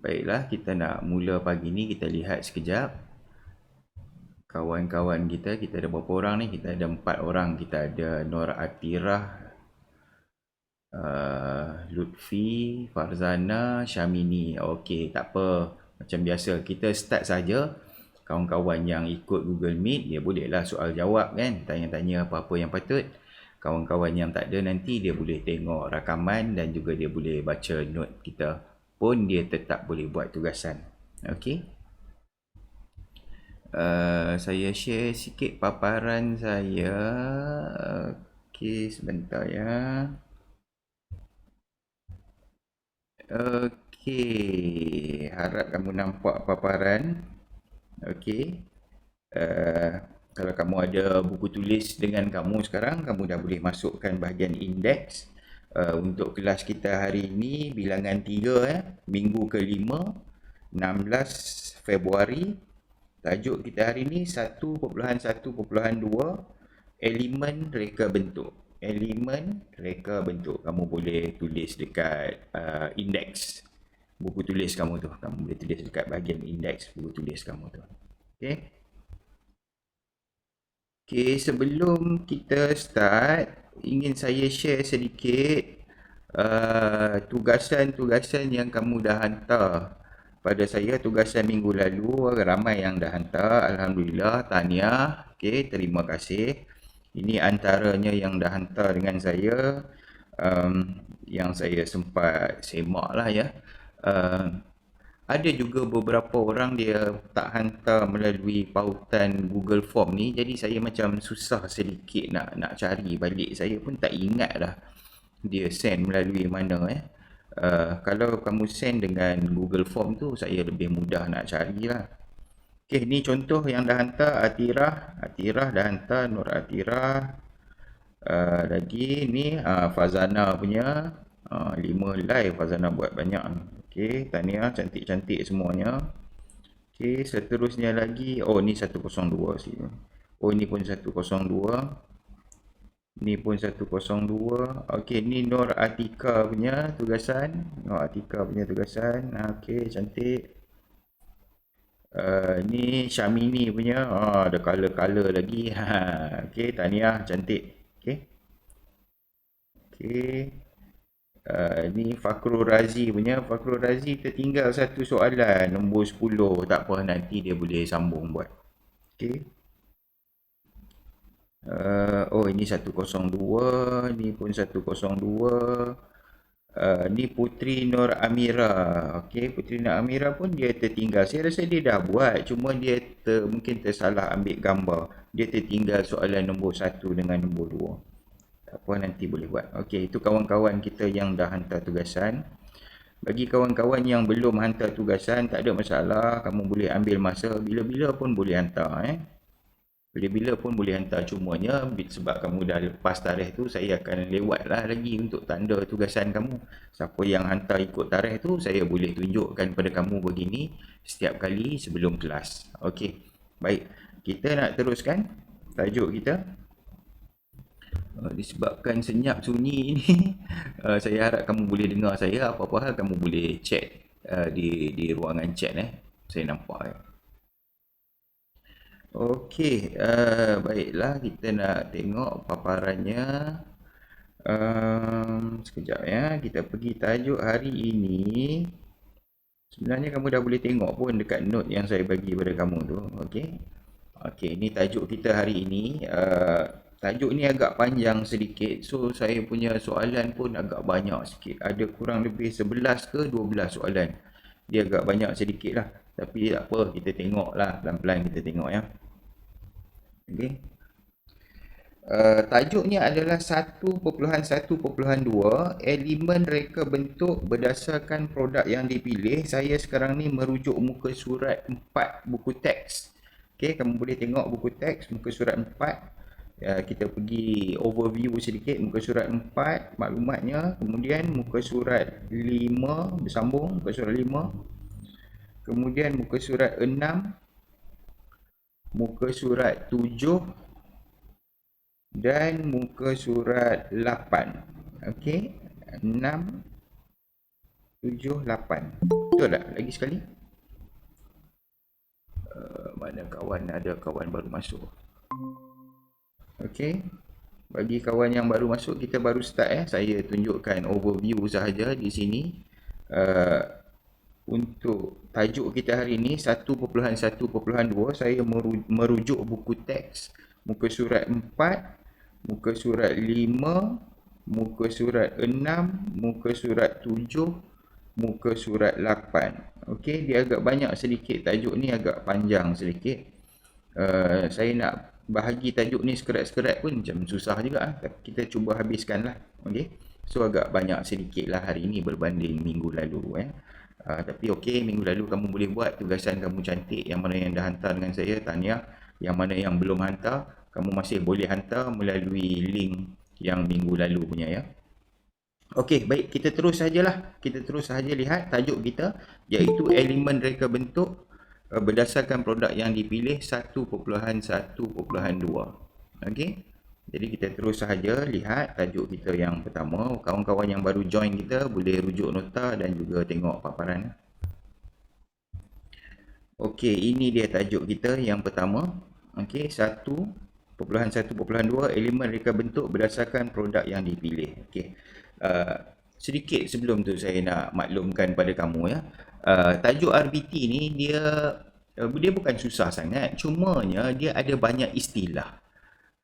Baiklah, kita nak mula pagi ni, kita lihat sekejap kawan-kawan kita ada berapa orang ni? Kita ada 4 orang. Kita ada Nur Atirah, Lutfi, Farzana, Syamini. Okey, tak apa. Macam biasa, kita start saja. Kawan-kawan yang ikut Google Meet, dia bolehlah soal jawab kan, tanya-tanya apa-apa yang patut. Kawan-kawan yang tak ada nanti, dia boleh tengok rakaman dan juga dia boleh baca note kita. Pun dia tetap boleh buat tugasan. Okey. Saya share sikit paparan saya. Okey, sebentar ya. Okey, harap kamu nampak paparan. Okey. Uh, Kalau kamu ada buku tulis dengan kamu sekarang, kamu dah boleh masukkan bahagian indeks. Untuk kelas kita hari ini, bilangan 3, minggu ke-5, 16 Februari. Tajuk kita hari ni 1.1.2, elemen reka bentuk. Elemen reka bentuk. Kamu boleh tulis dekat indeks buku tulis kamu tu. Kamu boleh tulis dekat bahagian indeks buku tulis kamu tu. Okey. Okey, sebelum kita start, ingin saya share sedikit tugasan-tugasan yang kamu dah hantar pada saya. Tugasan minggu lalu ramai yang dah hantar, alhamdulillah, tahniah. Okey, terima kasih. Ini antaranya yang dah hantar dengan saya, yang saya sempat semak lah ya. Ada juga beberapa orang dia tak hantar melalui pautan Google Form ni, jadi saya macam susah sedikit nak cari balik. Saya pun tak ingat dah dia send melalui mana. Kalau kamu send dengan Google Form tu, saya lebih mudah nak carilah. Okey, ni contoh yang dah hantar. Atirah dah hantar, Nur Atirah. Lagi ni Fazana punya, 5 live Fazana buat banyak. Okey, tahniah, cantik-cantik semuanya. Okey, seterusnya lagi, oh ni 102 sini. Oh ni pun 102. Ni pun 102. Okey, ni Nur Atika punya tugasan. Nur Atika punya tugasan. Okey, cantik. Ni Syamini punya. Ada color-color lagi. Okey, tahniah, cantik. Okey. Okey. Ni Fakrul Razi punya. Fakrul Razi tertinggal satu soalan, nombor 10. Tak apa, nanti dia boleh sambung buat. Okey. Oh, ini 102. Ni pun 102. Ni Putri Nur Amira. Okey, Putri Nur Amira pun dia tertinggal. Saya rasa dia dah buat, cuma dia mungkin tersalah ambil gambar. Dia tertinggal soalan nombor 1 dengan nombor 2. Tak apa, nanti boleh buat. Okey, itu kawan-kawan kita yang dah hantar tugasan. Bagi kawan-kawan yang belum hantar tugasan, tak ada masalah. Kamu boleh ambil masa, bila-bila pun boleh hantar. Bila-bila pun boleh hantar. Cumanya sebab kamu dah lepas tarikh tu, saya akan lewatlah lagi untuk tanda tugasan kamu. Siapa yang hantar ikut tarikh tu, saya boleh tunjukkan pada kamu begini setiap kali sebelum kelas. Okey, baik. Kita nak teruskan tajuk kita. Disebabkan senyap sunyi ini, saya harap kamu boleh dengar saya. Apa-apa hal kamu boleh chat di ruangan chat. Saya nampak. Okey, baiklah, kita nak tengok paparannya. Sekejap ya, kita pergi tajuk hari ini. Sebenarnya kamu dah boleh tengok pun dekat note yang saya bagi pada kamu tu. Okey. Okey, ini tajuk kita hari ini. Tajuk ni agak panjang sedikit, so saya punya soalan pun agak banyak sikit. Ada kurang lebih 11 ke 12 soalan. Dia agak banyak sedikit lah. Tapi tak apa, kita tengok lah. Pelan-pelan kita tengok ya. Okey. Tajuknya adalah 1.1.2, elemen reka bentuk berdasarkan produk yang dipilih. Saya sekarang ni merujuk muka surat 4 buku teks. Okey, kamu boleh tengok buku teks muka surat 4. Kita pergi overview sedikit muka surat 4 maklumatnya. Kemudian muka surat 5 bersambung, muka surat 5. Kemudian muka surat 6, muka surat 7 dan muka surat 8. Okey, 6, 78. Betul tak? Lagi sekali. Mana kawan, ada kawan baru masuk. Okey. Bagi kawan yang baru masuk, kita baru start Saya tunjukkan overview sahaja di sini. Untuk tajuk kita hari ini 1.1.2, saya merujuk buku teks muka surat 4, muka surat 5, muka surat 6, muka surat 7, muka surat 8. Okey, dia agak banyak sedikit, tajuk ni agak panjang sedikit. Saya nak bahagi tajuk ni sekerat-sekerat pun macam susah juga tapi kita cuba habiskan lah. Okay? So agak banyak sedikit lah hari ni berbanding minggu lalu tapi okey, minggu lalu kamu boleh buat tugasan kamu cantik. Yang mana yang dah hantar dengan saya, tahniah. Yang mana yang belum hantar, kamu masih boleh hantar melalui link yang minggu lalu punya Okey, baik, kita terus sajalah. Kita terus saja lihat tajuk kita, iaitu elemen reka bentuk berdasarkan produk yang dipilih 1.1.2. Okey. Jadi kita terus sahaja lihat tajuk kita yang pertama. Kawan-kawan yang baru join kita boleh rujuk nota dan juga tengok paparan. Okey, ini dia tajuk kita yang pertama. Okey, 1.1.2 elemen reka bentuk berdasarkan produk yang dipilih. Okey. Sedikit sebelum tu saya nak maklumkan pada kamu tajuk RBT ni dia bukan susah sangat, cumanya dia ada banyak istilah.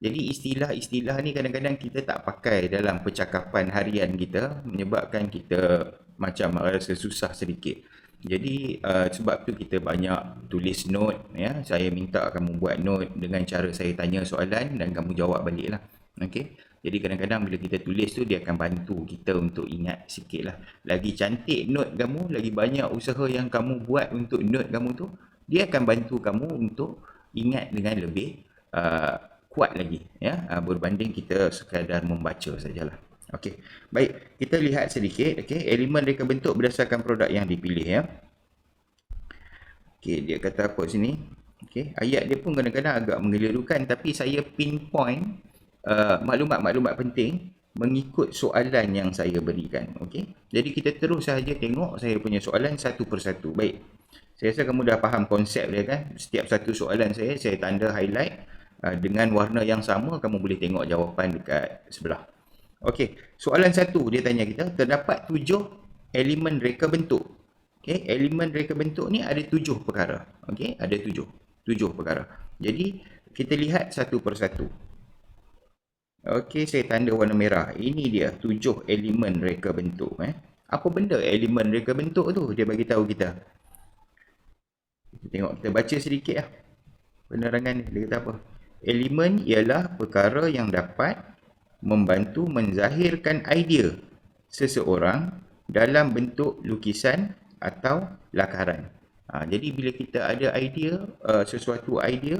Jadi istilah-istilah ni kadang-kadang kita tak pakai dalam percakapan harian kita, menyebabkan kita macam rasa susah sedikit. Jadi sebab tu kita banyak tulis note Saya minta kamu buat note dengan cara saya tanya soalan dan kamu jawab balik lah. Okey. Jadi kadang-kadang bila kita tulis tu dia akan bantu kita untuk ingat sikit lah. Lagi cantik note kamu, lagi banyak usaha yang kamu buat untuk note kamu tu, dia akan bantu kamu untuk ingat dengan lebih kuat lagi berbanding kita sekadar membaca sajalah. Okey. Baik, kita lihat sedikit elemen reka bentuk berdasarkan produk yang dipilih Okey, dia kata apa sini? Okey, ayat dia pun kadang-kadang agak menggelirukan tapi saya pinpoint maklumat-maklumat penting mengikut soalan yang saya berikan. Okey. Jadi kita terus saja tengok saya punya soalan satu persatu. Baik. Saya rasa kamu dah faham konsep dia kan? Setiap satu soalan saya tanda highlight dengan warna yang sama. Kamu boleh tengok jawapan dekat sebelah. Okey, soalan satu dia tanya kita, terdapat 7 elemen reka bentuk. Okey, elemen reka bentuk ni ada 7 perkara. Okey, ada 7 perkara. Jadi kita lihat satu persatu. Okey, saya tanda warna merah. Ini dia 7 elemen reka bentuk Apa benda elemen reka bentuk tu? Dia bagi tahu kita. Tengok, kita baca sedikit lah penerangan ni. Dia kata apa? Elemen ialah perkara yang dapat membantu menzahirkan idea seseorang dalam bentuk lukisan atau lakaran. Jadi bila kita ada idea, sesuatu idea,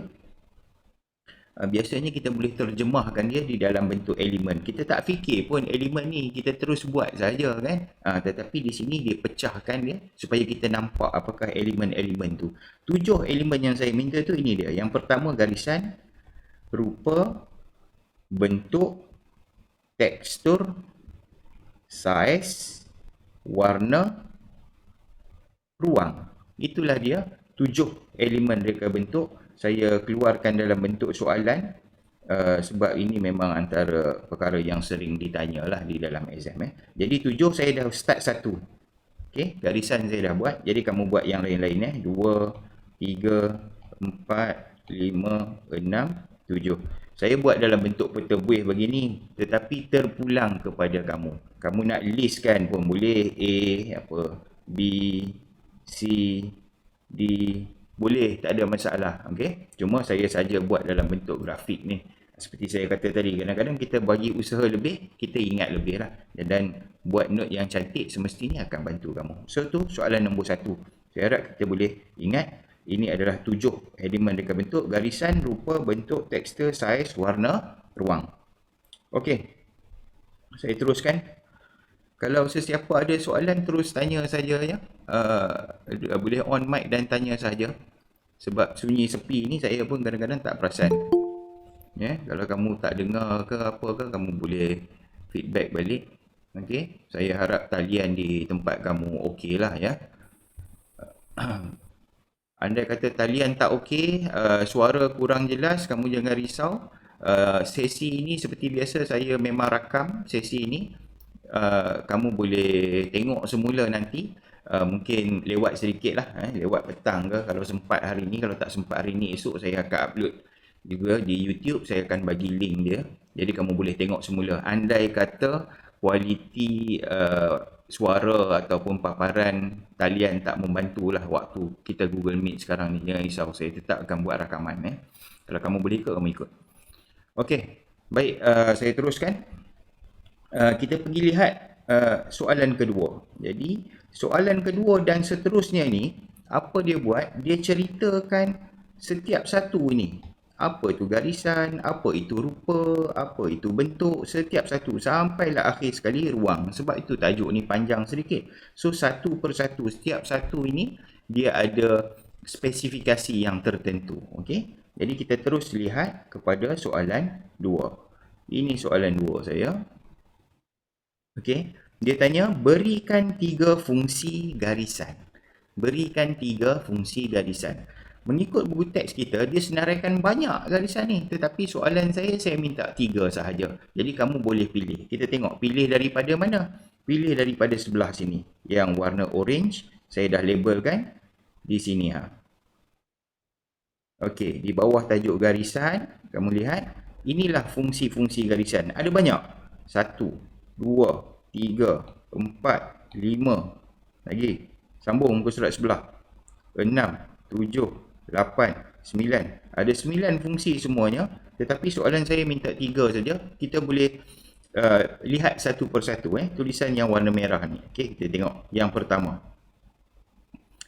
biasanya kita boleh terjemahkan dia di dalam bentuk elemen. Kita tak fikir pun elemen ni, kita terus buat saja kan. Tetapi di sini dia pecahkan dia supaya kita nampak apakah elemen-elemen tu. 7 elemen yang saya minta tu ini dia. Yang pertama garisan, rupa, bentuk, tekstur, saiz, warna, ruang. Itulah dia 7 elemen reka bentuk. Saya keluarkan dalam bentuk soalan sebab ini memang antara perkara yang sering ditanya lah di dalam exam Jadi 7 saya dah start 1. Okey, garisan saya dah buat. Jadi kamu buat yang lain-lain 2, 3, 4, 5, 6, 7. Saya buat dalam bentuk peta buih begini, tetapi terpulang kepada kamu. Kamu nak listkan pun boleh, A, B, C, D, boleh, tak ada masalah. Okay? Cuma saya saja buat dalam bentuk grafik ni. Seperti saya kata tadi, kadang-kadang kita bagi usaha lebih, kita ingat lebih lah. Dan buat note yang cantik semestinya akan bantu kamu. So, tu soalan nombor 1. Saya harap kita boleh ingat, ini adalah 7 elemen reka bentuk, garisan, rupa, bentuk, tekstur, saiz, warna, ruang. Okey. Saya teruskan. Kalau sesiapa ada soalan, terus tanya saja boleh on mic dan tanya saja. Sebab sunyi sepi ni saya pun kadang-kadang tak perasan. Kalau kamu tak dengar ke apa ke, kamu boleh feedback balik. Okey, saya harap talian di tempat kamu okey lah ya. Andai kata talian tak okey, suara kurang jelas, kamu jangan risau. Sesi ini seperti biasa saya memang rakam sesi ini. Kamu boleh tengok semula nanti. Mungkin lewat sedikit lah, lewat petang ke kalau sempat hari ni. Kalau tak sempat hari ni, esok saya akan upload juga di YouTube. Saya akan bagi link dia. Jadi kamu boleh tengok semula. Andai kata kualiti suara ataupun paparan talian tak membantulah waktu kita Google Meet sekarang ni, jangan risau, saya tetap akan buat rakaman. Kalau kamu boleh ikut, kamu ikut. Okey, baik, saya teruskan. Kita pergi lihat soalan kedua. Jadi soalan kedua dan seterusnya ni, apa dia buat, dia ceritakan setiap satu ni, apa itu garisan, apa itu rupa, apa itu bentuk, setiap satu sampailah akhir sekali ruang. Sebab itu tajuk ni panjang sedikit. So satu persatu, setiap satu ini dia ada spesifikasi yang tertentu. Okey, jadi kita terus lihat kepada soalan 2. Ini soalan 2 saya. Okey, dia tanya berikan 3 fungsi garisan. Berikan 3 fungsi garisan. Mengikut buku teks kita, dia senaraikan banyak garisan ni. Tetapi soalan saya minta 3 sahaja. Jadi kamu boleh pilih. Kita tengok, pilih daripada mana? Pilih daripada sebelah sini. Yang warna orange, saya dah labelkan di sini. Okey, di bawah tajuk garisan, kamu lihat, inilah fungsi-fungsi garisan. Ada banyak. 1, 2, 3, 4, 5. Lagi. Sambung muka surat sebelah. 6, 7, 8, 9. Ada 9 fungsi semuanya. Tetapi soalan saya minta 3 saja. Kita boleh lihat satu persatu. Tulisan yang warna merah ni. Okey, kita tengok. Yang pertama.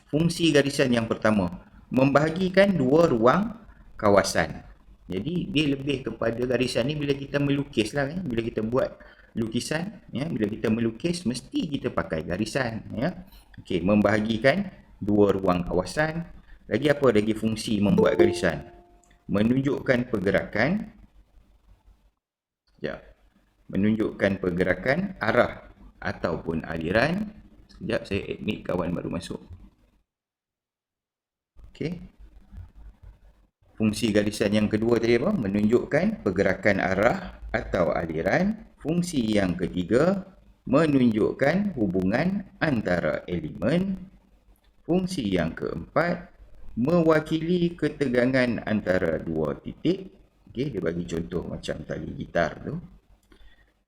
Fungsi garisan yang pertama, membahagikan dua ruang kawasan. Jadi dia lebih kepada garisan ni bila kita melukis lah, bila kita buat lukisan, bila kita melukis mesti kita pakai garisan. Okey, membahagikan dua ruang kawasan. Lagi apa lagi fungsi membuat garisan? Menunjukkan pergerakan, menunjukkan pergerakan arah ataupun aliran. Sekejap, saya admit kawan baru masuk. Okey. Fungsi garisan yang kedua tadi apa? Menunjukkan pergerakan arah atau aliran. Fungsi yang ketiga, menunjukkan hubungan antara elemen. Fungsi yang keempat, mewakili ketegangan antara dua titik. Okey, dia bagi contoh macam tali gitar tu.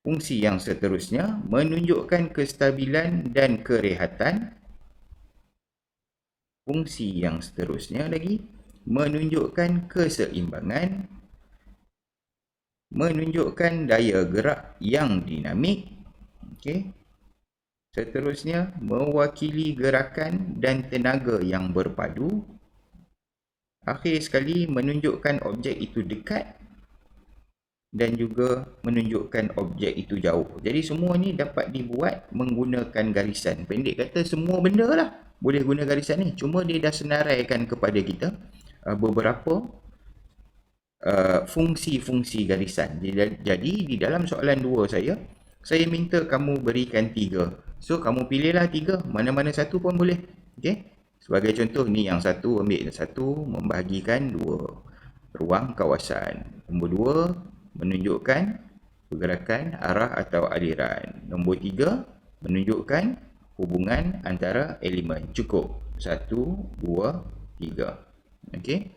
Fungsi yang seterusnya, menunjukkan kestabilan dan kerehatan. Fungsi yang seterusnya lagi, menunjukkan keseimbangan, menunjukkan daya gerak yang dinamik. Okey. Seterusnya, mewakili gerakan dan tenaga yang berpadu. Akhir sekali, menunjukkan objek itu dekat dan juga menunjukkan objek itu jauh. Jadi semua ni dapat dibuat menggunakan garisan. Pendek kata, semua benda lah boleh guna garisan ni. Cuma dia dah senaraikan kepada kita beberapa fungsi-fungsi garisan. Jadi di dalam soalan 2 saya minta kamu berikan 3. So kamu pilihlah 3, mana-mana satu pun boleh. Okey. Sebagai contoh ni yang satu, ambil satu, membahagikan dua ruang kawasan. Nombor 2, menunjukkan pergerakan arah atau aliran. Nombor 3, menunjukkan hubungan antara elemen. Cukup. 1, 2, 3. Okey.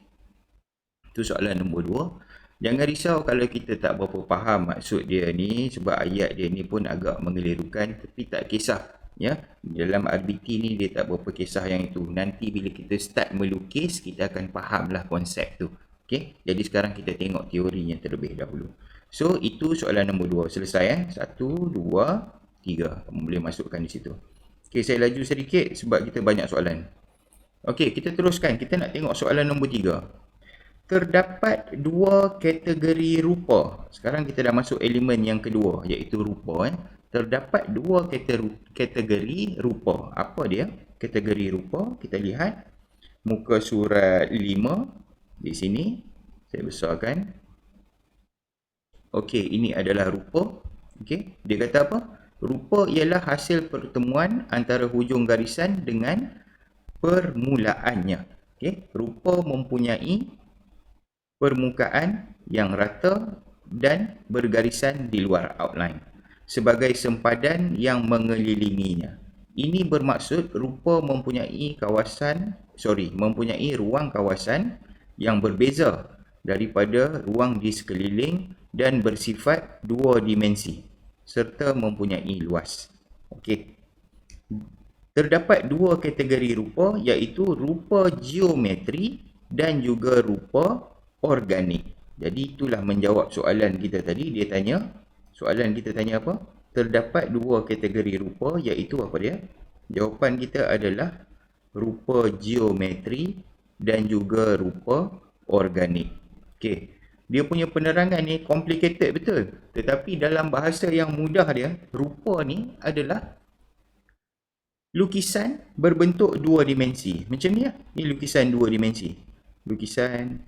Itu soalan nombor 2. Jangan risau kalau kita tak berapa faham maksud dia ni, sebab ayat dia ni pun agak mengelirukan, tapi tak kisah. Dalam RBT ni dia tak berapa kisah yang itu. Nanti bila kita start melukis, kita akan fahamlah konsep tu. Okey, jadi sekarang kita tengok teorinya terlebih dahulu. So itu soalan nombor 2. Selesai 1, 2, 3. Kamu boleh masukkan di situ. Okey, saya laju sedikit sebab kita banyak soalan. Okey, kita teruskan. Kita nak tengok soalan nombor 3. Terdapat dua kategori rupa. Sekarang kita dah masuk elemen yang kedua, iaitu rupa. Terdapat dua kategori rupa. Apa dia? Kategori rupa, kita lihat muka surat 5 di sini. Saya besarkan. Okey, ini adalah rupa. Okey, dia kata apa? Rupa ialah hasil pertemuan antara hujung garisan dengan permulaannya. Okey, rupa mempunyai permukaan yang rata dan bergarisan di luar outline sebagai sempadan yang mengelilinginya. Ini bermaksud rupa mempunyai mempunyai ruang kawasan yang berbeza daripada ruang di sekeliling dan bersifat dua dimensi serta mempunyai luas. Okey. Terdapat dua kategori rupa iaitu rupa geometri dan juga rupa organik. Jadi itulah menjawab soalan kita tadi. Soalan kita tanya apa? Terdapat dua kategori rupa iaitu apa dia? Jawapan kita adalah rupa geometri dan juga rupa organik. Okey. Dia punya penerangan ni complicated betul. Tetapi dalam bahasa yang mudah dia, rupa ni adalah lukisan berbentuk dua dimensi. Macam ni lah. Ni lukisan dua dimensi. Lukisan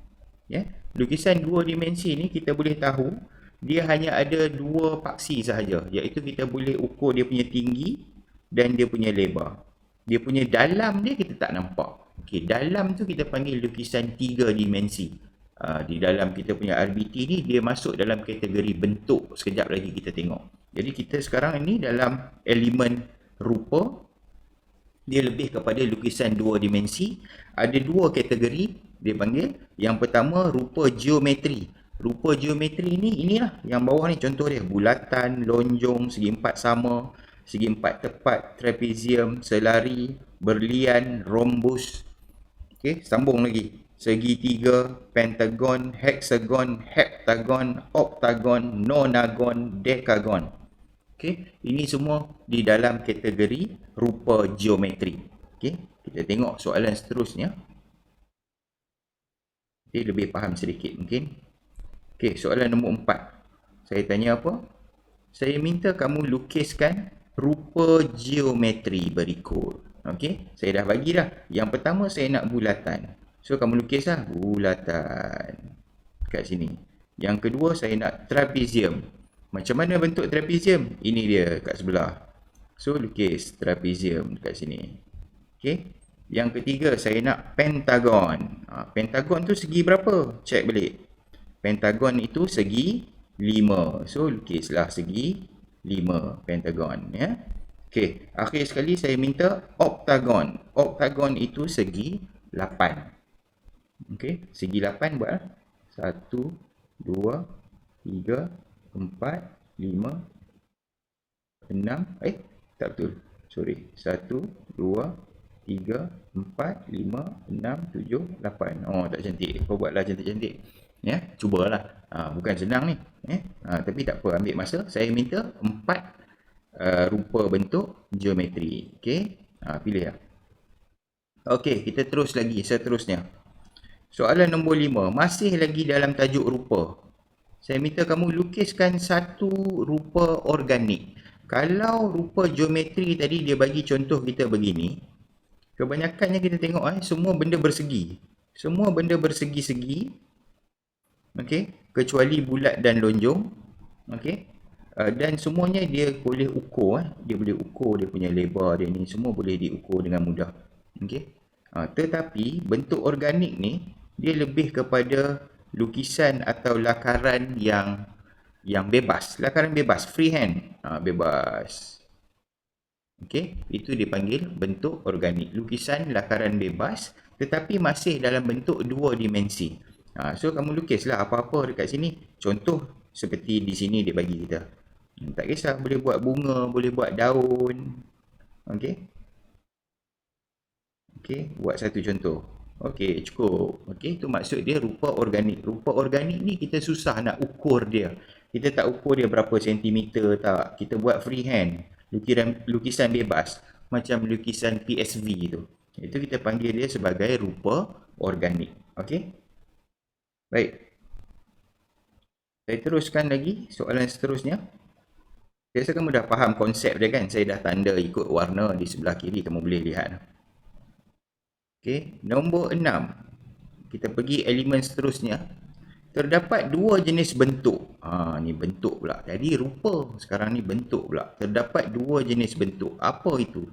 dua dimensi ni kita boleh tahu dia hanya ada dua paksi sahaja, iaitu kita boleh ukur dia punya tinggi dan dia punya lebar. Dia punya dalam dia kita tak nampak. Okey, dalam tu kita panggil lukisan tiga dimensi. Di dalam kita punya RBT ni dia masuk dalam kategori bentuk. Sekejap lagi kita tengok. Jadi kita sekarang ni dalam elemen rupa, dia lebih kepada lukisan dua dimensi. Ada dua kategori dia panggil. Yang pertama rupa geometri. Rupa geometri ni, inilah yang bawah ni contoh dia. Bulatan, lonjong, segi empat sama, segi empat tepat, trapezium, selari, berlian, rhombus. Okey, sambung lagi. Segitiga, pentagon, hexagon, heptagon, oktagon, nonagon, dekagon. Okey, ini semua di dalam kategori rupa geometri. Okey, kita tengok soalan seterusnya. Dia lebih faham sedikit mungkin. Okey, soalan nombor 4. Saya tanya apa? Saya minta kamu lukiskan rupa geometri berikut. Okey, saya dah bagi dah. Yang pertama saya nak bulatan. So kamu lukislah bulatan kat sini. Yang kedua saya nak trapezium. Macam mana bentuk trapezium? Ini dia kat sebelah. So lukis trapezium dekat sini. Okey. Yang ketiga saya nak pentagon. Pentagon tu segi berapa? Check balik. Pentagon itu segi 5. So lukislah segi 5 pentagon ya. Okey, akhir sekali saya minta oktagon. Oktagon itu segi 8. Okey, segi 8 buat 1 2 3 4 5 6 tak betul. Sorry. 1 2 3 4 5 6 7 8. Oh, tak cantik. Kau buatlah cantik-cantik. Ya, cubalah. Bukan senang ni. Tapi tak apa, ambil masa. Saya minta 4 rupa bentuk geometri. Okey. Pilih lah. Okey, kita terus lagi seterusnya. Soalan nombor 5. Masih lagi dalam tajuk rupa. Saya minta kamu lukiskan satu rupa organik. Kalau rupa geometri tadi dia bagi contoh kita begini. Kebanyakannya kita tengok semua benda bersegi. Semua benda bersegi-segi. Okey, kecuali bulat dan lonjong. Okey. Dan semuanya dia boleh ukur. Dia boleh ukur dia punya lebar dia ni. Semua boleh diukur dengan mudah. Okey. Tetapi bentuk organik ni dia lebih kepada lukisan atau lakaran yang bebas. Lakaran bebas, freehand. Bebas. Okey, itu dipanggil bentuk organik. Lukisan lakaran bebas tetapi masih dalam bentuk dua dimensi. So kamu lukislah apa-apa dekat sini. Contoh seperti di sini dia bagi kita. Tak kisah, boleh buat bunga, boleh buat daun. Okey. Okey, buat satu contoh. Okey, cukup. Okey, itu maksud dia rupa organik. Rupa organik ni kita susah nak ukur dia. Kita tak ukur dia berapa sentimeter tak. Kita buat freehand. Lukisan bebas. Macam lukisan PSV tu. Itu kita panggil dia sebagai rupa organik. Okey. Baik. Saya teruskan lagi soalan seterusnya. Saya rasa kamu dah faham konsep dia kan. Saya dah tanda ikut warna di sebelah kiri. Kamu boleh lihat. Okey, nombor 6. Kita pergi elemen seterusnya. Terdapat dua jenis bentuk. Ni bentuk pula. Jadi rupa. Sekarang ni bentuk pula. Terdapat dua jenis bentuk. Apa itu?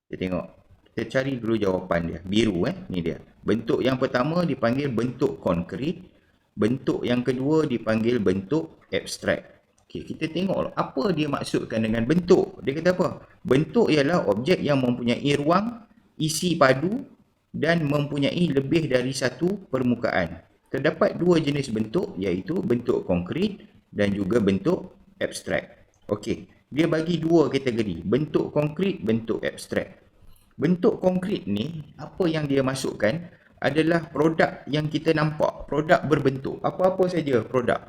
Kita tengok. Kita cari dulu jawapan dia. Biru ni dia. Bentuk yang pertama dipanggil bentuk konkret. Bentuk yang kedua dipanggil bentuk abstrak. Okey, kita tengok apa dia maksudkan dengan bentuk. Dia kata apa? Bentuk ialah objek yang mempunyai ruang, isi padu dan mempunyai lebih dari satu permukaan. Terdapat dua jenis bentuk iaitu bentuk konkret dan juga bentuk abstrak. Okey, dia bagi dua kategori, bentuk konkret, bentuk abstrak. Bentuk konkret ni, apa yang dia masukkan adalah produk yang kita nampak, produk berbentuk. Apa-apa saja produk.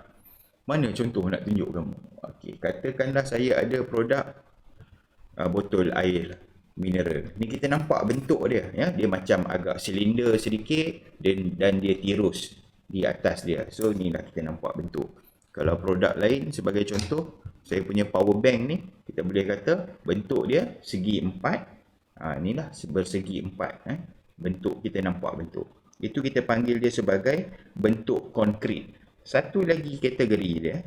Mana contoh nak tunjuk kamu? Okey, katakanlah saya ada produk botol air mineral. Ni kita nampak bentuk dia, ya. Dia macam agak silinder sedikit dan dia tirus di atas dia. So inilah kita nampak bentuk. Kalau produk lain sebagai contoh, saya punya power bank ni, kita boleh kata bentuk dia segi empat. Inilah bersegi empat. Bentuk kita nampak bentuk. Itu kita panggil dia sebagai bentuk konkret. Satu lagi kategori dia,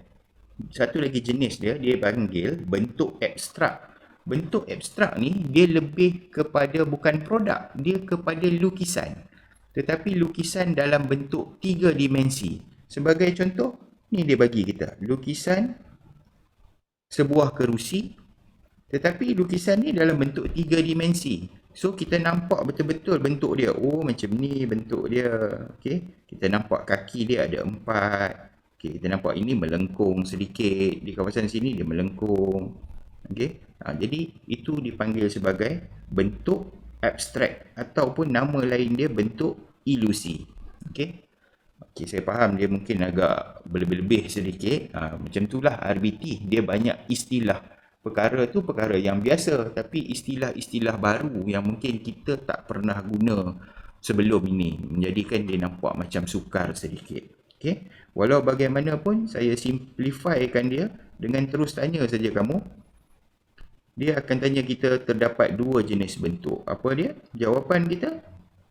satu lagi jenis dia, dia panggil bentuk abstrak. Bentuk abstrak ni dia lebih kepada bukan produk, dia kepada lukisan. Tetapi lukisan dalam bentuk 3 dimensi. Sebagai contoh, ni dia bagi kita lukisan sebuah kerusi, tetapi lukisan ni dalam bentuk 3 dimensi. So kita nampak betul-betul bentuk dia. Oh, macam ni bentuk dia. Okey, kita nampak kaki dia ada 4. Okey, kita nampak ini melengkung sedikit. Di kawasan sini dia melengkung. Okey. Jadi itu dipanggil sebagai bentuk abstrak ataupun nama lain dia bentuk ilusi. Okey. Okey, saya faham dia mungkin agak berlebih-lebih sedikit. Macam itulah RBT, dia banyak istilah. Perkara tu perkara yang biasa, tapi istilah-istilah baru yang mungkin kita tak pernah guna sebelum ini menjadikan dia nampak macam sukar sedikit. Okey. Walau bagaimanapun saya simplifykan dia dengan terus tanya saja kamu. Dia akan tanya kita terdapat dua jenis bentuk. Apa dia? Jawapan kita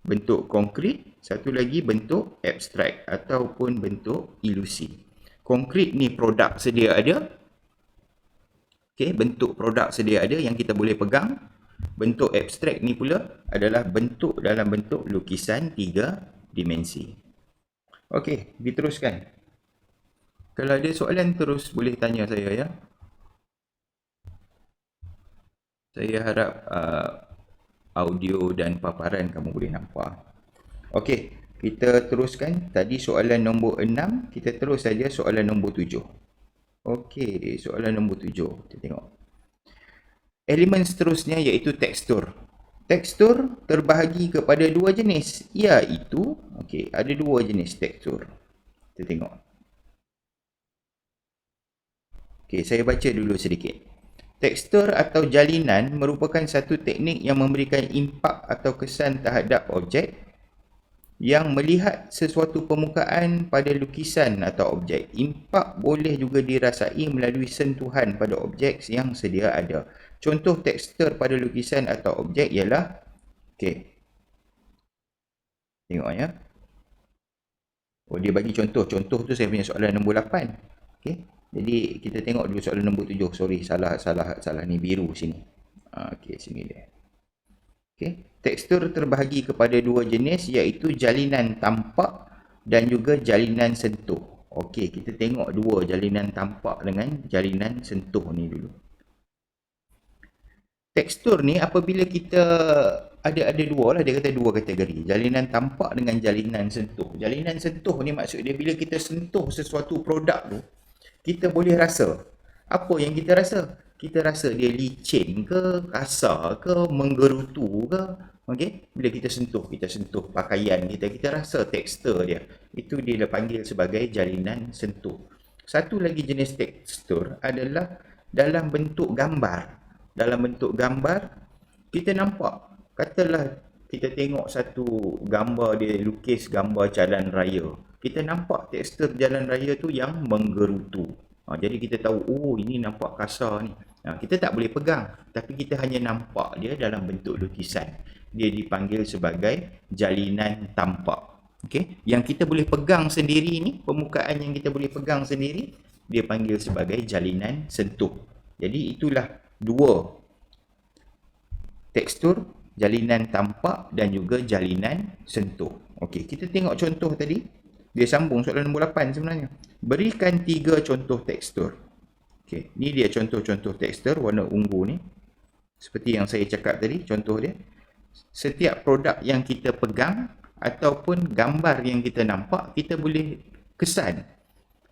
bentuk konkret, satu lagi bentuk abstrak ataupun bentuk ilusi. Konkret ni produk sedia ada. Okey, bentuk produk sedia ada yang kita boleh pegang. Bentuk abstrak ni pula adalah bentuk dalam bentuk lukisan 3 dimensi. Okey, diteruskan. Kalau ada soalan terus boleh tanya saya, ya. Saya harap audio dan paparan kamu boleh nampak. Okey, kita teruskan. Tadi soalan nombor 6, kita terus saja soalan nombor 7. Okey, soalan nombor 7. Kita tengok. Elemen seterusnya iaitu tekstur. Tekstur terbahagi kepada dua jenis, iaitu, okey, ada dua jenis tekstur. Kita tengok. Okey, saya baca dulu sedikit. Tekstur atau jalinan merupakan satu teknik yang memberikan impak atau kesan terhadap objek yang melihat sesuatu permukaan pada lukisan atau objek. Impak boleh juga dirasai melalui sentuhan pada objek yang sedia ada. Contoh tekstur pada lukisan atau objek ialah, okey, tengok ya. Oh, dia bagi contoh. Contoh tu saya punya soalan nombor 8. Okey, jadi kita tengok dulu soalan nombor 7. Sorry, salah ni, biru sini. Okey, sini dia. Okey, tekstur terbahagi kepada dua jenis iaitu jalinan tampak dan juga jalinan sentuh. Okey, kita tengok dua jalinan tampak dengan jalinan sentuh ni dulu. Tekstur ni apabila kita ada dua lah, dia kata dua kategori. Jalinan tampak dengan jalinan sentuh. Jalinan sentuh ni maksud dia bila kita sentuh sesuatu produk tu, kita boleh rasa. Apa yang kita rasa? Kita rasa dia licin ke, kasar ke, menggerutu ke. Okey, bila kita sentuh pakaian kita rasa tekstur dia. Itu dia panggil sebagai jalinan sentuh. Satu lagi jenis tekstur adalah dalam bentuk gambar. Dalam bentuk gambar, kita nampak. Katalah kita tengok satu gambar dia lukis gambar jalan raya. Kita nampak tekstur jalan raya tu yang menggerutu. Jadi kita tahu, oh ini nampak kasar ni. Kita tak boleh pegang, tapi kita hanya nampak dia dalam bentuk lukisan. Dia dipanggil sebagai jalinan tampak. Okey, yang kita boleh pegang sendiri ni, permukaan yang kita boleh pegang sendiri, dia panggil sebagai jalinan sentuh. Jadi itulah dua tekstur, jalinan tampak dan juga jalinan sentuh. Okey, kita tengok contoh tadi. Dia sambung soalan nombor 8 sebenarnya. Berikan 3 contoh tekstur. Okey, ni dia contoh-contoh tekstur warna ungu ni. Seperti yang saya cakap tadi, contoh dia. Setiap produk yang kita pegang ataupun gambar yang kita nampak, kita boleh kesan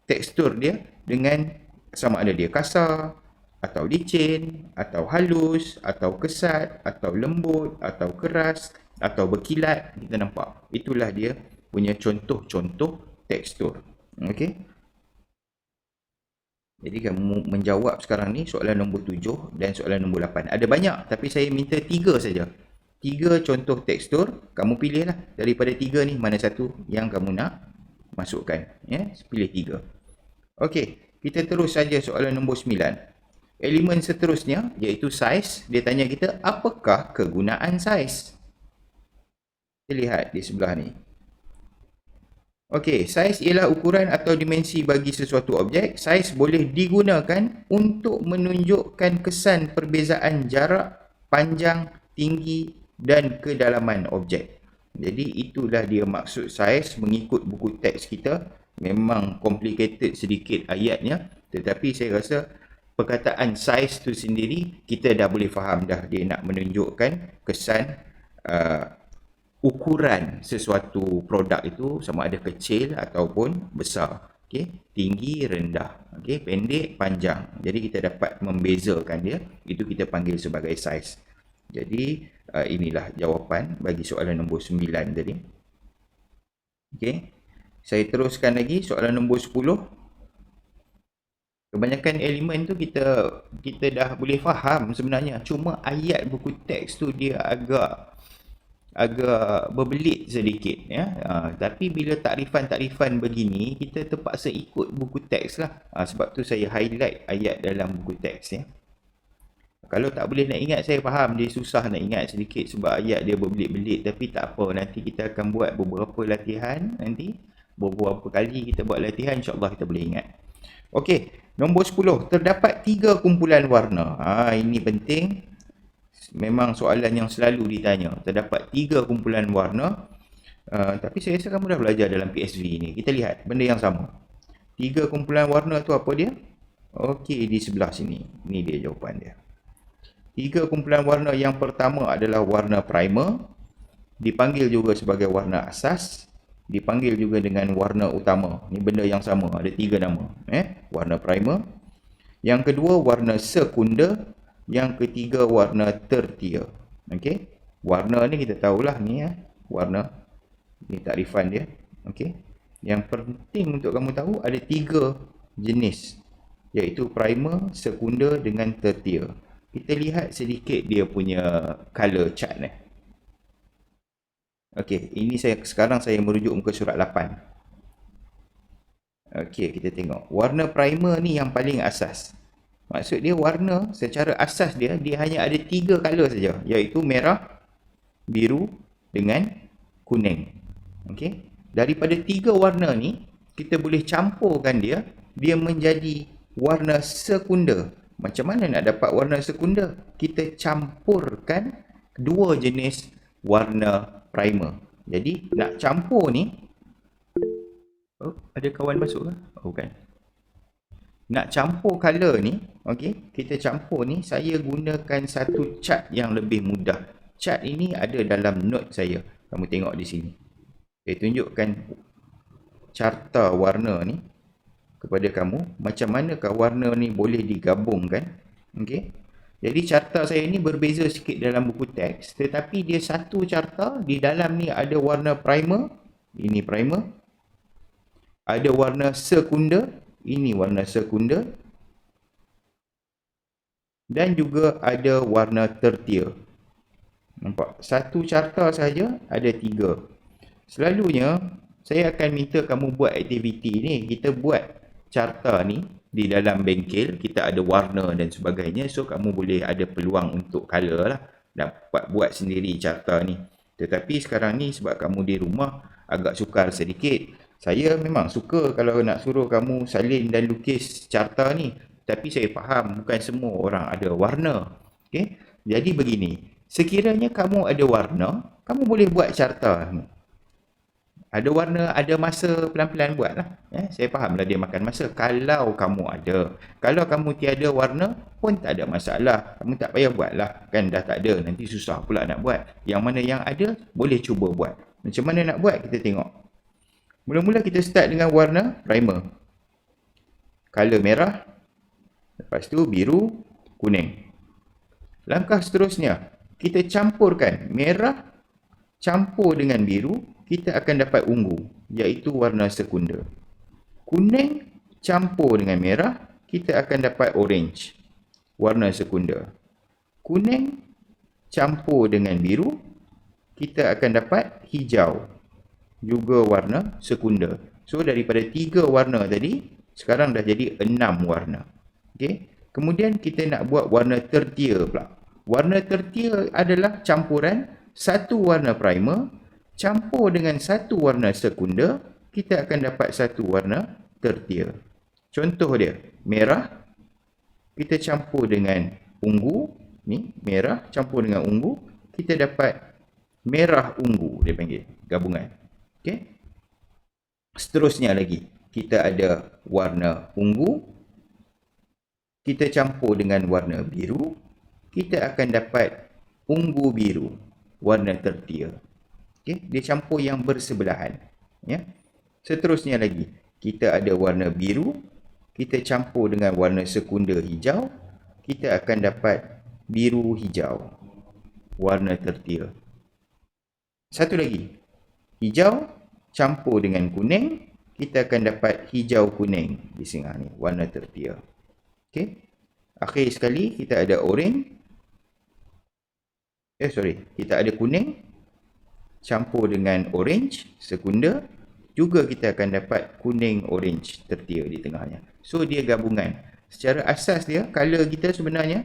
tekstur dia dengan sama ada dia kasar, atau licin, atau halus, atau kesat, atau lembut, atau keras, atau berkilat, kita nampak. Itulah dia punya contoh-contoh tekstur. Okey. Jadi kamu menjawab sekarang ni soalan nombor 7 dan soalan nombor 8. Ada banyak tapi saya minta 3 saja. 3 contoh tekstur, kamu pilihlah daripada 3 ni mana satu yang kamu nak masukkan. Ya, pilih 3. Okey, kita terus saja soalan nombor 9. Elemen seterusnya iaitu saiz, dia tanya kita apakah kegunaan saiz? Kita lihat di sebelah ni. Okey, saiz ialah ukuran atau dimensi bagi sesuatu objek. Saiz boleh digunakan untuk menunjukkan kesan perbezaan jarak, panjang, tinggi dan kedalaman objek. Jadi itulah dia maksud saiz mengikut buku teks kita. Memang complicated sedikit ayatnya, tetapi saya rasa perkataan saiz tu sendiri kita dah boleh faham dah, dia nak menunjukkan kesan ukuran sesuatu produk itu sama ada kecil ataupun besar. Okey, tinggi, rendah, okey, pendek, panjang. Jadi kita dapat membezakan dia, itu kita panggil sebagai saiz. Jadi inilah jawapan bagi soalan nombor 9 tadi. Okey. Saya teruskan lagi soalan nombor 10. Kebanyakan elemen tu kita dah boleh faham sebenarnya. Cuma ayat buku teks tu dia agak berbelit sedikit, ya. Tapi bila takrifan-takrifan begini, kita terpaksa ikut buku teks lah. Sebab tu saya highlight ayat dalam buku teks, ya. Kalau tak boleh nak ingat, saya faham dia susah nak ingat sedikit sebab ayat dia berbelit-belit. Tapi tak apa, nanti kita akan buat beberapa latihan. Nanti beberapa kali kita buat latihan, insyaAllah kita boleh ingat. Okey, nombor 10. Terdapat 3 kumpulan warna. Ini penting. Memang soalan yang selalu ditanya. Terdapat 3 kumpulan warna. Tapi saya rasa kamu dah belajar dalam PSV ni. Kita lihat benda yang sama. 3 kumpulan warna tu apa dia? Okey, di sebelah sini. Ini dia jawapan dia. 3 kumpulan warna yang pertama adalah warna primer. Dipanggil juga sebagai warna asas. Dipanggil juga dengan warna utama. Ini benda yang sama. Ada 3 nama. Warna primer. Yang kedua warna sekunder. Yang ketiga warna tertier. Okey. Warna ni kita tahulah ni, warna. Ini takrifan dia. Okey. Yang penting untuk kamu tahu ada 3 jenis, iaitu primer, sekunder dengan tertier. Kita lihat sedikit dia punya color chart ni. Okey, ini sekarang saya merujuk muka surat 8. Okey, kita tengok. Warna primer ni yang paling asas. Maksud dia warna secara asas dia hanya ada 3 color saja, iaitu merah, biru dengan kuning. Okey. Daripada 3 warna ni, kita boleh campurkan dia menjadi warna sekunder. Macam mana nak dapat warna sekunder? Kita campurkan 2 jenis warna primer. Jadi nak campur ni, ada kawan masuk ke? Bukan. Nak campur color ni, okey, kita campur ni, saya gunakan satu chart yang lebih mudah. Chart ini ada dalam note saya. Kamu tengok di sini. Saya tunjukkan carta warna ni kepada kamu. Macam manakah warna ni boleh digabungkan. Okey. Jadi carta saya ni berbeza sikit dalam buku teks, tetapi dia satu carta. Di dalam ni ada warna primer. Ini primer. Ada warna sekunder. Ini warna sekunder. Dan juga ada warna tertier. Nampak? Satu carta saja ada 3. Selalunya, saya akan minta kamu buat aktiviti ni. Kita buat carta ni di dalam bengkel. Kita ada warna dan sebagainya. So, kamu boleh ada peluang untuk color lah. Dapat buat sendiri carta ni. Tetapi sekarang ni sebab kamu di rumah, agak sukar sedikit. Saya memang suka kalau nak suruh kamu salin dan lukis carta ni. Tapi saya faham bukan semua orang ada warna. Okay? Jadi begini, sekiranya kamu ada warna, kamu boleh buat carta ni. Ada warna, ada masa, pelan-pelan buat lah. Saya fahamlah dia makan masa. Kalau kamu ada. Kalau kamu tiada warna pun tak ada masalah. Kamu tak payah buat lah. Kan dah tak ada. Nanti susah pula nak buat. Yang mana yang ada, boleh cuba buat. Macam mana nak buat, kita tengok. Mula-mula kita start dengan warna primer. Color merah. Lepas tu biru, kuning. Langkah seterusnya, kita campurkan merah campur dengan biru, kita akan dapat ungu, iaitu warna sekunda. Kuning campur dengan merah, kita akan dapat orange, warna sekunda. Kuning campur dengan biru, kita akan dapat hijau, juga warna sekunda. So, daripada 3 warna tadi, sekarang dah jadi 6 warna. Okay? Kemudian kita nak buat warna tertier pula. Warna tertier adalah campuran satu warna primer campur dengan satu warna sekunda, kita akan dapat satu warna tertier. Contoh dia, merah kita campur dengan ungu, ni merah campur dengan ungu, kita dapat merah ungu, dia panggil gabungan. Okey. Seterusnya lagi, kita ada warna ungu, kita campur dengan warna biru, kita akan dapat ungu biru, warna tertier. Okay? Dia campur yang bersebelahan. Ya. Seterusnya lagi, kita ada warna biru, kita campur dengan warna sekunda hijau, kita akan dapat biru hijau, warna tertier. Satu lagi, hijau campur dengan kuning, kita akan dapat hijau kuning di tengah ni, warna tertier. Okay. Akhir sekali, kita ada orange. Kita ada kuning campur dengan orange sekunda, juga kita akan dapat kuning orange tertier di tengahnya. So dia gabungan. Secara asas dia, color kita sebenarnya,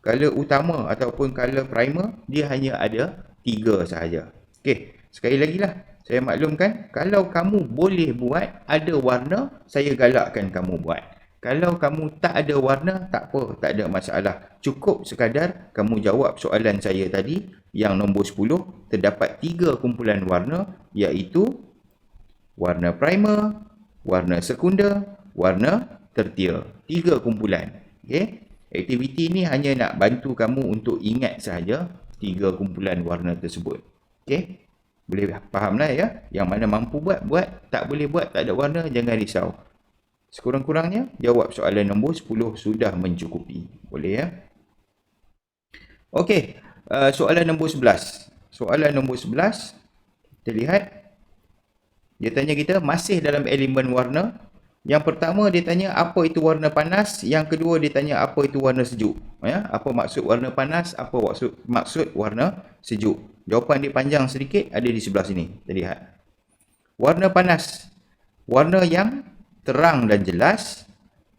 color utama ataupun color primer, dia hanya ada 3 sahaja. Okey, sekali lagi lah, saya maklumkan, kalau kamu boleh buat ada warna, saya galakkan kamu buat. Kalau kamu tak ada warna, tak apa, tak ada masalah. Cukup sekadar kamu jawab soalan saya tadi, yang nombor 10, terdapat 3 kumpulan warna, iaitu warna primer, warna sekunda, warna tertier. 3 kumpulan. Okay? Aktiviti ni hanya nak bantu kamu untuk ingat sahaja 3 kumpulan warna tersebut. Okay? Boleh faham lah ya? Yang mana mampu buat, buat. Tak boleh buat, tak ada warna, jangan risau. Sekurang-kurangnya, jawab soalan nombor 10 sudah mencukupi. Boleh ya? Okey, soalan nombor 11. Soalan nombor 11, kita lihat. Dia tanya kita, masih dalam elemen warna. Yang pertama, dia tanya apa itu warna panas. Yang kedua, dia tanya apa itu warna sejuk. Ya? Apa maksud warna panas, apa maksud warna sejuk. Jawapan dia panjang sedikit, ada di sebelah sini. Kita lihat. Warna panas, warna yang terang dan jelas.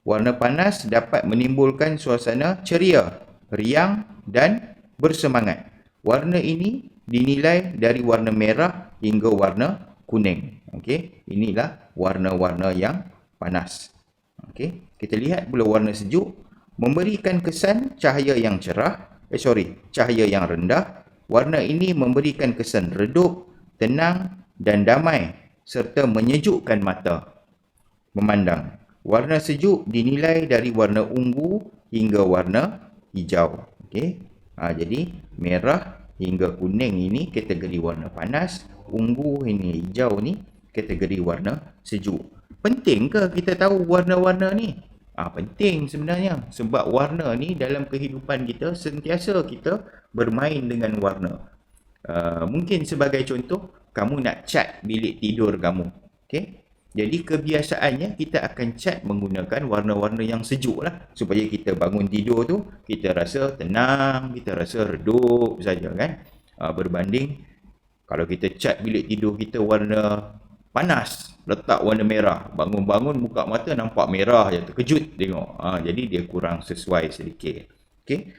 Warna panas dapat menimbulkan suasana ceria, riang dan bersemangat. Warna ini dinilai dari warna merah hingga warna kuning. Okey, inilah warna-warna yang panas. Okey, kita lihat pula warna sejuk, memberikan kesan cahaya yang cerah, cahaya yang rendah. Warna ini memberikan kesan redup, tenang dan damai serta menyejukkan mata memandang. Warna sejuk dinilai dari warna ungu hingga warna hijau. Okey. Jadi merah hingga kuning ini kategori warna panas, ungu ini hijau ni kategori warna sejuk. Penting ke kita tahu warna-warna ni? Penting sebenarnya, sebab warna ni dalam kehidupan kita sentiasa kita bermain dengan warna. Mungkin sebagai contoh, kamu nak cat bilik tidur kamu. Okey. Jadi kebiasaannya kita akan cat menggunakan warna-warna yang sejuk lah, supaya kita bangun tidur tu kita rasa tenang, kita rasa redup saja kan. Berbanding kalau kita cat bilik tidur kita warna panas, letak warna merah, bangun-bangun buka mata nampak merah je, terkejut tengok. Jadi dia kurang sesuai sedikit. Okey.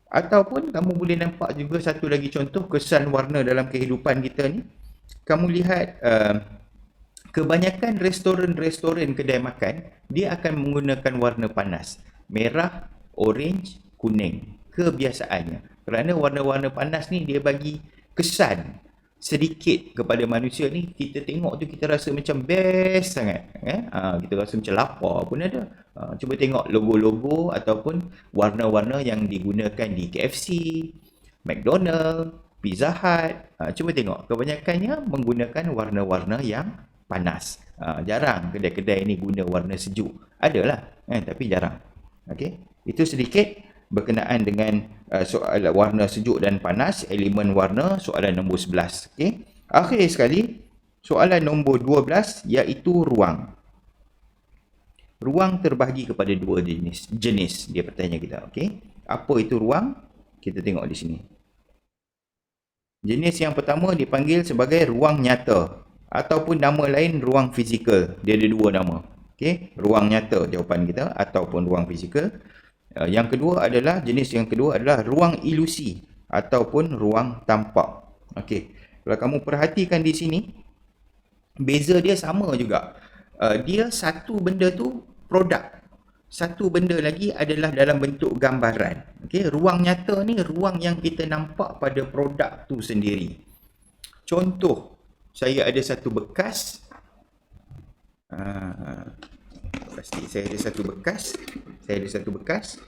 Ataupun kamu boleh nampak juga satu lagi contoh kesan warna dalam kehidupan kita ni. kamu lihat kebanyakan restoran-restoran kedai makan, dia akan menggunakan warna panas. Merah, orange, kuning. Kebiasaannya. Kerana warna-warna panas ni dia bagi kesan sedikit kepada manusia ni, kita tengok tu kita rasa macam best sangat. Kita rasa macam lapar pun ada. Cuba tengok logo-logo ataupun warna-warna yang digunakan di KFC, McDonald, Pizza Hut. Cuba tengok, kebanyakannya menggunakan warna-warna yang panas. Jarang kedai-kedai ni guna warna sejuk. Adalah, tapi jarang. Okey, itu sedikit berkenaan dengan soal warna sejuk dan panas, elemen warna, soalan nombor 11. Okey, akhir sekali, soalan nombor 12 iaitu ruang. Ruang terbahagi kepada dua jenis dia bertanya kita. Okey, apa itu ruang? Kita tengok di sini. Jenis yang pertama dipanggil sebagai ruang nyata ataupun nama lain ruang fizikal. Dia ada dua nama. Okey, ruang nyata jawapan kita ataupun ruang fizikal. Yang kedua adalah, jenis yang kedua adalah ruang ilusi ataupun ruang tampak. Okey, kalau kamu perhatikan di sini, beza dia sama juga. Dia satu benda tu produk. Satu benda lagi adalah dalam bentuk gambaran. Okey, ruang nyata ni ruang yang kita nampak pada produk tu sendiri. Contoh, saya ada satu bekas. Pasti saya ada satu bekas.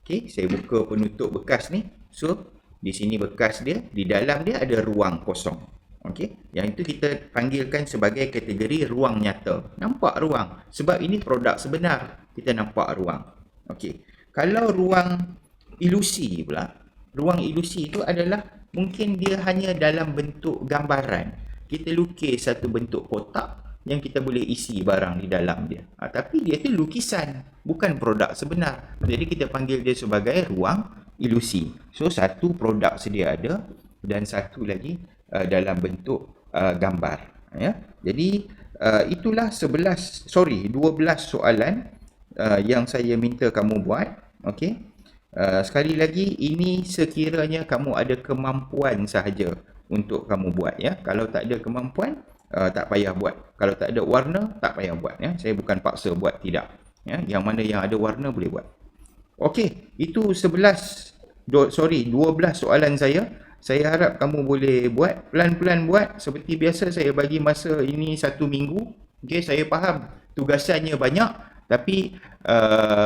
Okey, saya buka penutup bekas ni. So, di sini bekas dia, di dalam dia ada ruang kosong. Okey, yang itu kita panggilkan sebagai kategori ruang nyata. Nampak ruang, sebab ini produk sebenar. Kita nampak ruang. Okey, kalau ruang ilusi pula, ruang ilusi itu adalah mungkin dia hanya dalam bentuk gambaran. Kita lukis satu bentuk kotak yang kita boleh isi barang di dalam dia. Tapi dia tu lukisan, bukan produk sebenar. Jadi kita panggil dia sebagai ruang ilusi. So, satu produk sedia ada dan satu lagi dalam bentuk gambar. Ya. Jadi, itulah 12 soalan yang saya minta kamu buat. Okey. Sekali lagi, ini sekiranya kamu ada kemampuan sahaja untuk kamu buat. Ya. Kalau tak ada kemampuan, tak payah buat. Kalau tak ada warna, tak payah buat. Ya. Saya bukan paksa buat, tidak. Ya. Yang mana yang ada warna boleh buat. Okey, itu 12 soalan saya. Saya harap kamu boleh buat, pelan-pelan buat. Seperti biasa saya bagi masa ini 1 minggu. Okey, saya faham tugasannya banyak, tapi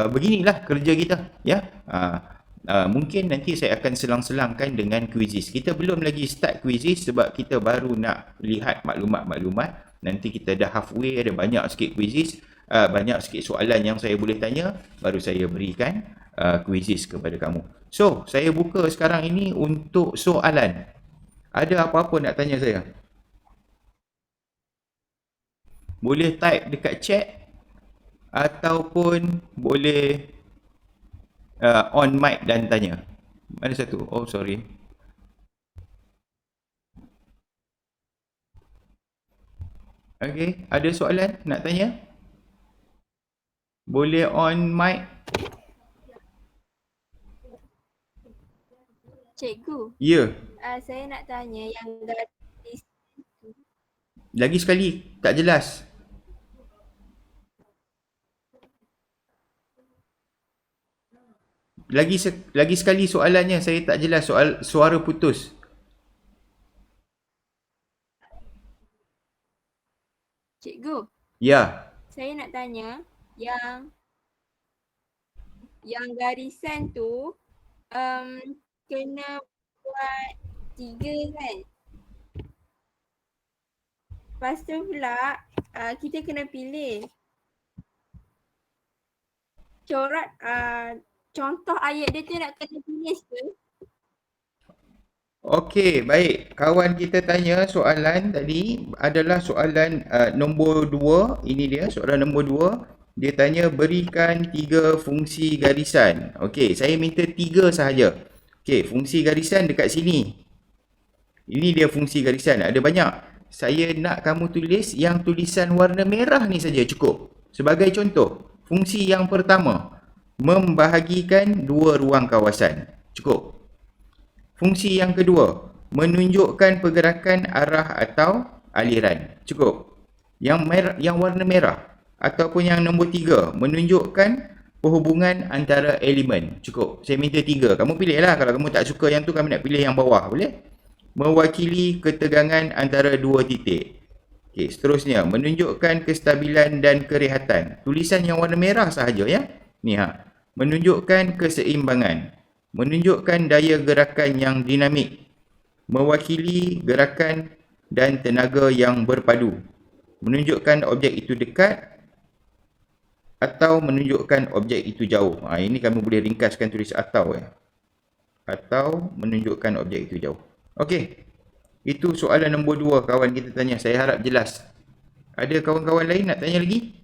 beginilah kerja kita, ya. Mungkin nanti saya akan selang-selangkan dengan quizzes. Kita belum lagi start quizzes sebab kita baru nak lihat maklumat-maklumat. Nanti kita dah halfway, ada banyak sikit quizzes, banyak sikit soalan yang saya boleh tanya, baru saya berikan quizzes kepada kamu. So, saya buka sekarang ini untuk soalan. Ada apa-apa nak tanya saya? Boleh type dekat chat ataupun boleh on mic dan tanya. Mana satu? Oh, sorry. Okay, ada soalan nak tanya? Boleh on mic? Cikgu. Ya. Saya nak tanya yang garis. Lagi sekali, tak jelas. Lagi sekali soalannya, saya tak jelas, suara putus. Cikgu. Ya. Saya nak tanya yang garisan tu kena buat 3 kan? Lepas tu pula kita kena pilih corak contoh ayat dia tu nak kena tulis ke? Okey, baik. Kawan kita tanya soalan tadi adalah soalan nombor 2. Ini dia, soalan nombor 2. Dia tanya berikan 3 fungsi garisan. Okey, saya minta 3 sahaja. Okey, fungsi garisan dekat sini. Ini dia fungsi garisan. Ada banyak. Saya nak kamu tulis yang tulisan warna merah ni saja cukup. Sebagai contoh, fungsi yang pertama, membahagikan 2 ruang kawasan. Cukup. Fungsi yang kedua, menunjukkan pergerakan arah atau aliran. Cukup. Yang warna merah ataupun yang nombor 3 menunjukkan perhubungan antara elemen. Cukup. Saya minta 3. Kamu pilih lah. Kalau kamu tak suka yang tu, kamu nak pilih yang bawah. Boleh? Mewakili ketegangan antara dua titik. Okey, seterusnya. Menunjukkan kestabilan dan kerehatan. Tulisan yang warna merah sahaja ya. Ni ha. Menunjukkan keseimbangan. Menunjukkan daya gerakan yang dinamik. Mewakili gerakan dan tenaga yang berpadu. Menunjukkan objek itu dekat atau menunjukkan objek itu jauh. Ini kamu boleh ringkaskan tulis atau ya. Atau menunjukkan objek itu jauh. Okey. Itu soalan nombor 2 kawan kita tanya. Saya harap jelas. Ada kawan-kawan lain nak tanya lagi?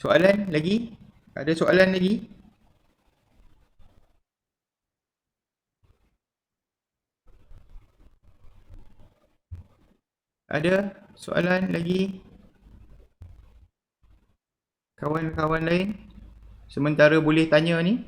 Soalan lagi? Ada soalan lagi? Ada soalan lagi? Kawan-kawan lain? Sementara boleh tanya ni.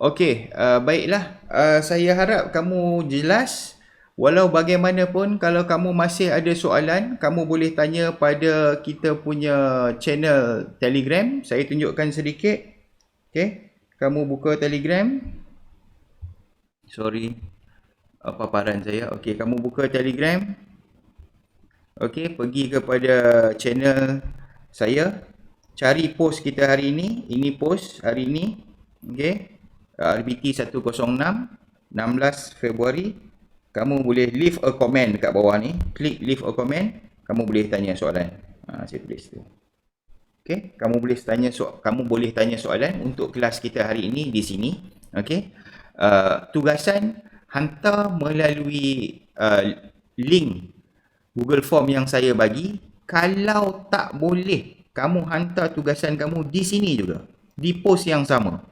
Okey, baiklah. Saya harap kamu jelas. Walau bagaimanapun, kalau kamu masih ada soalan, kamu boleh tanya pada kita punya channel Telegram. Saya tunjukkan sedikit. Okey, kamu buka Telegram. Sorry, paparan saya. Okey, kamu buka Telegram. Okey, pergi kepada channel saya. Cari post kita hari ini. Ini post hari ini. Okey, RBT 106, 16 Februari. Kamu boleh leave a comment dekat bawah ni. Klik leave a comment. Kamu boleh tanya soalan. Saya tulis tu. Okey, kamu boleh tanya soalan untuk kelas kita hari ini di sini. Okey. Tugasan hantar melalui link Google Form yang saya bagi. Kalau tak boleh, kamu hantar tugasan kamu di sini juga. Di post yang sama.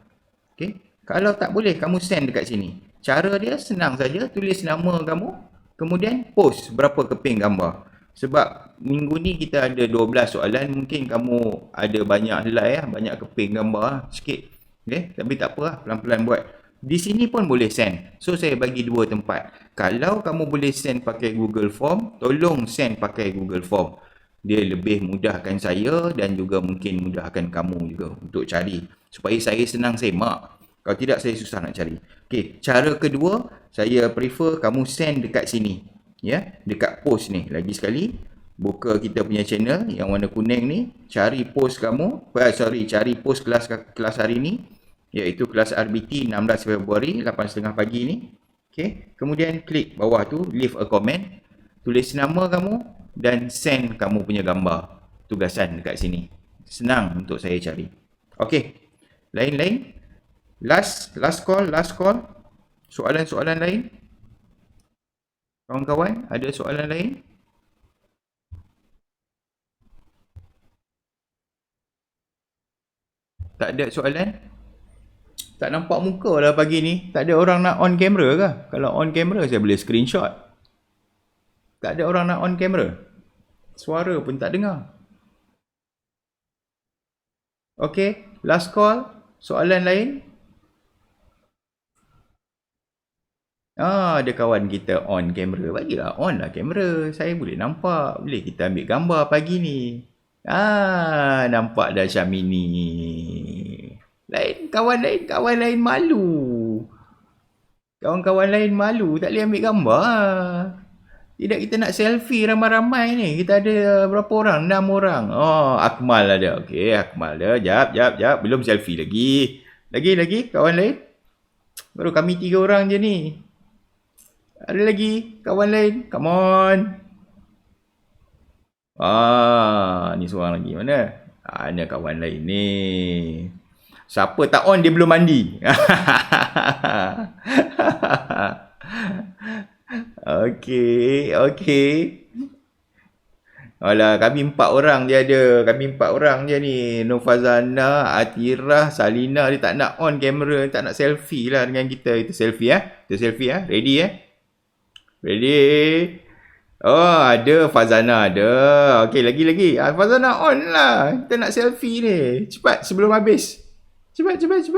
Okey. Kalau tak boleh, kamu send dekat sini. Cara dia senang saja, tulis nama kamu, kemudian post berapa keping gambar. Sebab minggu ni kita ada 12 soalan, mungkin kamu ada banyak helai banyak keping gambar sikit. Okay? Tapi tak apa lah, pelan-pelan buat. Di sini pun boleh send. So saya bagi 2 tempat. Kalau kamu boleh send pakai Google Form, tolong send pakai Google Form. Dia lebih mudahkan saya dan juga mungkin mudahkan kamu juga untuk cari. Supaya saya senang semak. Kalau tidak, saya susah nak cari. Okey, cara kedua, saya prefer kamu send dekat sini. Ya, dekat post ni. Lagi sekali, buka kita punya channel yang warna kuning ni. Cari post kamu. Cari post kelas hari ni. Iaitu kelas RBT 16 Februari, 8.30 pagi ni. Okey, kemudian klik bawah tu, leave a comment. Tulis nama kamu dan send kamu punya gambar tugasan dekat sini. Senang untuk saya cari. Okey, lain-lain? Last call. Soalan-soalan lain? Kawan-kawan, ada soalan lain? Tak ada soalan? Tak nampak muka lah pagi ni. Tak ada orang nak on camera ke? Kalau on camera, saya boleh screenshot. Tak ada orang nak on camera. Suara pun tak dengar. Okey, last call. Soalan lain? Ada kawan kita on kamera. Bagilah on lah kamera. Saya boleh nampak. Boleh kita ambil gambar pagi ni. Nampak dah Syamini. Kawan lain malu. Kawan-kawan lain malu. Tak boleh ambil gambar. Tidak, kita nak selfie ramai-ramai ni. Kita ada berapa orang? 6 orang. Akmal ada. Okey, Akmal ada. Jap. Belum selfie lagi. Lagi kawan lain. Baru kami 3 orang je ni. Ada lagi kawan lain? Come on. Ni seorang lagi. Mana? Ada kawan lain ni. Siapa tak on, dia belum mandi. Okey. Alah, kami 4 orang je ada. Kami 4 orang je ni. Nufazana, Atirah, Salina. Dia tak nak on kamera. Tak nak selfie lah dengan kita. Kita selfie Ready Ready? Ada Fazana ada. Okey, lagi. Fazana on lah. Kita nak selfie ni. Cepat sebelum habis. Cepat. 1,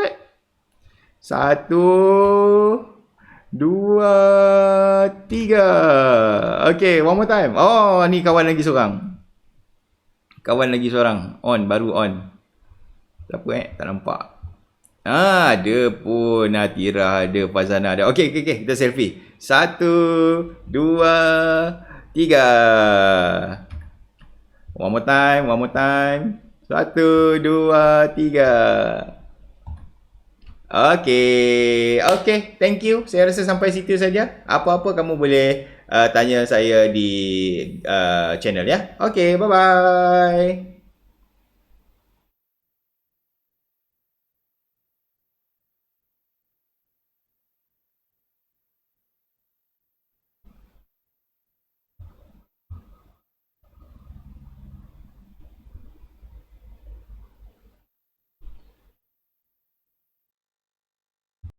2, 3. Okay, one more time. Oh, ni kawan lagi seorang. On, baru on. Siapa tak nampak. Ada pun Natira, ada Fazana, ada. Okay, kita selfie. 1, 2, 3. One more time. 1, 2, 3. Okay. Thank you. Saya rasa sampai situ saja. Apa-apa kamu boleh tanya saya di channel ya. Okay, bye-bye.